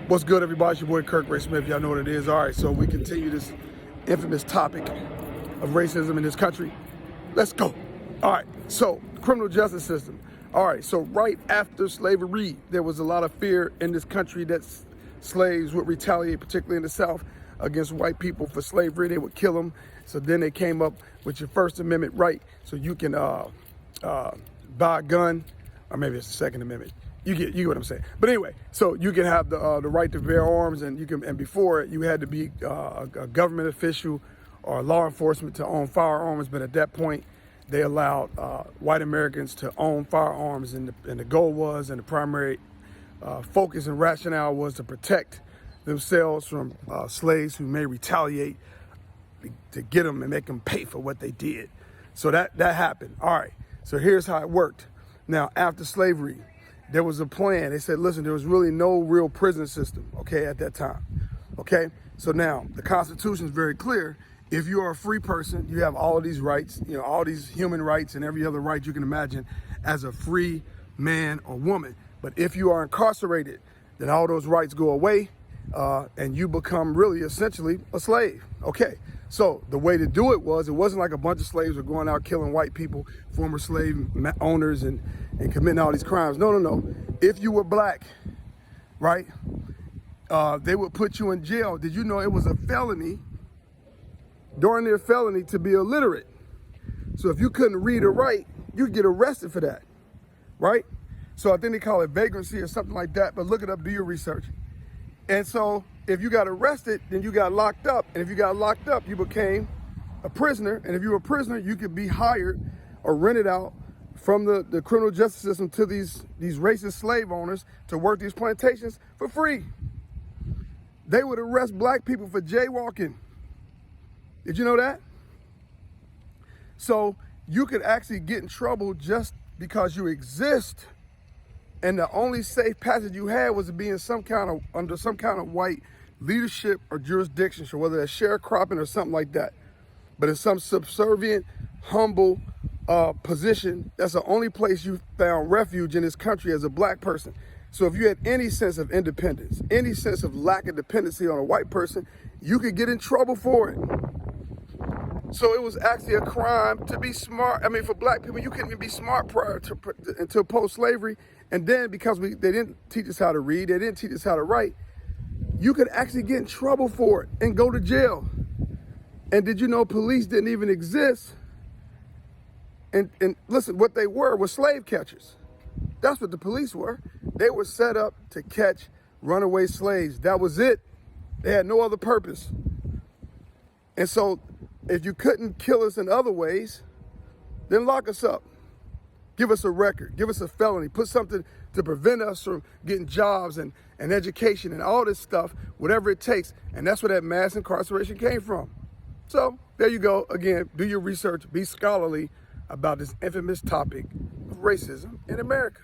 What's good, everybody? It's your boy Kirk Ray Smith. Y'all know what it is. All right, so we continue this infamous topic of racism in this country. Let's go. All right, so criminal justice system. All right, so right after slavery, there was a lot of fear in this country that slaves would retaliate, particularly in the South, against white people for slavery. They would kill them. So then they came up with your First Amendment right, so you can buy a gun, or maybe it's the Second Amendment. You get what I'm saying. But anyway, so you can have the right to bear arms, and you can. And before you had to be a government official or law enforcement to own firearms. But at that point, they allowed white Americans to own firearms, and the goal was, and the primary focus and rationale was to protect themselves from slaves who may retaliate to get them and make them pay for what they did. So that happened. All right. So here's how it worked. Now, after slavery, there was a plan. They said, listen, there was really no real prison system, okay, at that time, okay? So now, the Constitution is very clear. If you are a free person, you have all of these rights, you know, all these human rights and every other right you can imagine as a free man or woman. But if you are incarcerated, then all those rights go away, and you become really essentially a slave, okay? So the way to do it wasn't like a bunch of slaves were going out killing white people, former slave owners, and committing all these crimes. No. If you were black, right, they would put you in jail. Did you know it was a felony during their felony to be illiterate? So if you couldn't read or write, you'd get arrested for that, right? So I think they call it vagrancy or something like that, but look it up, do your research. And so if you got arrested, then you got locked up. And if you got locked up, you became a prisoner. And if you were a prisoner, you could be hired or rented out from the criminal justice system to these racist slave owners to work these plantations for free. They would arrest black people for jaywalking. Did you know that? So you could actually get in trouble just because you exist. And the only safe passage you had was to be in under some kind of white leadership or jurisdiction, so whether that's sharecropping or something like that. But in some subservient, humble position, that's the only place you found refuge in this country as a black person. So if you had any sense of independence, any sense of lack of dependency on a white person, you could get in trouble for it. So it was actually a crime to be smart. I mean, for black people, you couldn't even be smart prior to until post-slavery. And then because they didn't teach us how to read, they didn't teach us how to write, you could actually get in trouble for it and go to jail. And did you know police didn't even exist? And listen, what they were slave catchers. That's what the police were. They were set up to catch runaway slaves. That was it. They had no other purpose. And so if you couldn't kill us in other ways, then lock us up. Give us a record, give us a felony, put something to prevent us from getting jobs and education and all this stuff, whatever it takes. And that's where that mass incarceration came from. So there you go. Again, do your research, be scholarly about this infamous topic of racism in America.